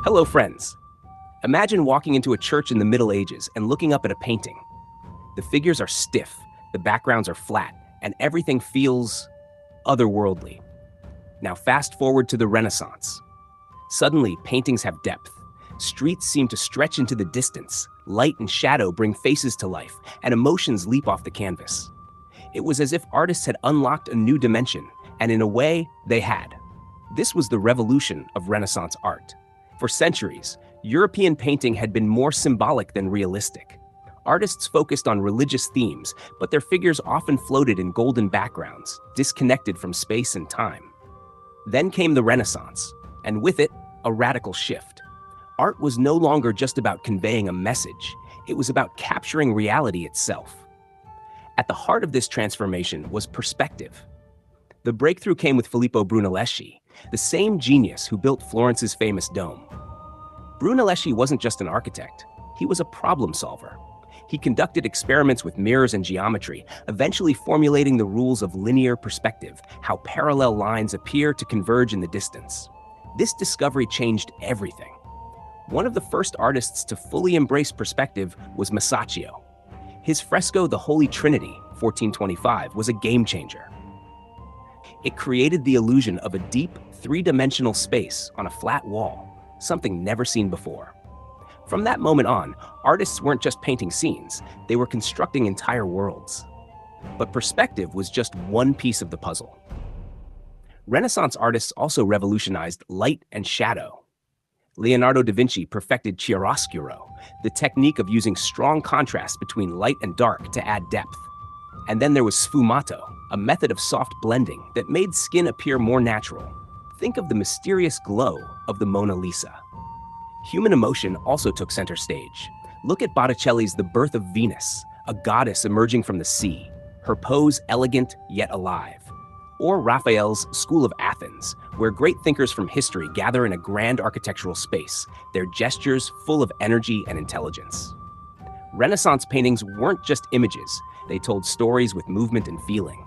Hello, friends. Imagine walking into a church in the Middle Ages and looking up at a painting. The figures are stiff, the backgrounds are flat, and everything feels otherworldly. Now fast forward to the Renaissance. Suddenly, paintings have depth. Streets seem to stretch into the distance. Light and shadow bring faces to life, and emotions leap off the canvas. It was as if artists had unlocked a new dimension, and in a way, they had. This was the revolution of Renaissance art. For centuries, European painting had been more symbolic than realistic. Artists focused on religious themes, but their figures often floated in golden backgrounds, disconnected from space and time. Then came the Renaissance, and with it, a radical shift. Art was no longer just about conveying a message, it was about capturing reality itself. At the heart of this transformation was perspective. The breakthrough came with Filippo Brunelleschi, the same genius who built Florence's famous dome. Brunelleschi wasn't just an architect, he was a problem solver. He conducted experiments with mirrors and geometry, eventually formulating the rules of linear perspective, how parallel lines appear to converge in the distance. This discovery changed everything. One of the first artists to fully embrace perspective was Masaccio. His fresco The Holy Trinity, 1425, was a game changer. It created the illusion of a deep, three-dimensional space on a flat wall, something never seen before. From that moment on, artists weren't just painting scenes, they were constructing entire worlds. But perspective was just one piece of the puzzle. Renaissance artists also revolutionized light and shadow. Leonardo da Vinci perfected chiaroscuro, the technique of using strong contrast between light and dark to add depth. And then there was sfumato, a method of soft blending that made skin appear more natural. Think of the mysterious glow of the Mona Lisa. Human emotion also took center stage. Look at Botticelli's The Birth of Venus, a goddess emerging from the sea, her pose elegant yet alive. Or Raphael's School of Athens, where great thinkers from history gather in a grand architectural space, their gestures full of energy and intelligence. Renaissance paintings weren't just images, they told stories with movement and feeling.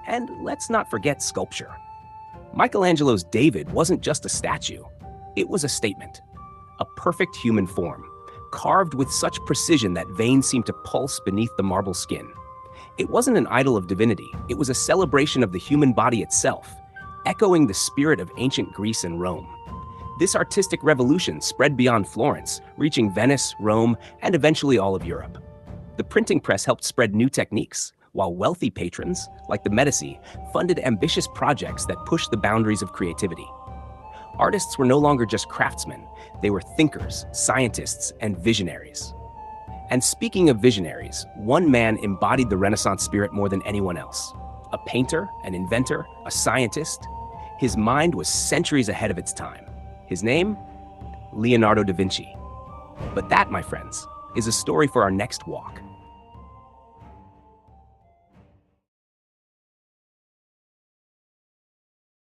And let's not forget sculpture. Michelangelo's David wasn't just a statue, it was a statement. A perfect human form, carved with such precision that veins seemed to pulse beneath the marble skin. It wasn't an idol of divinity, it was a celebration of the human body itself, echoing the spirit of ancient Greece and Rome. This artistic revolution spread beyond Florence, reaching Venice, Rome, and eventually all of Europe. The printing press helped spread new techniques, while wealthy patrons, like the Medici, funded ambitious projects that pushed the boundaries of creativity. Artists were no longer just craftsmen, they were thinkers, scientists, and visionaries. And speaking of visionaries, one man embodied the Renaissance spirit more than anyone else. A painter, an inventor, a scientist. His mind was centuries ahead of its time. His name? Leonardo da Vinci. But that, my friends, is a story for our next walk.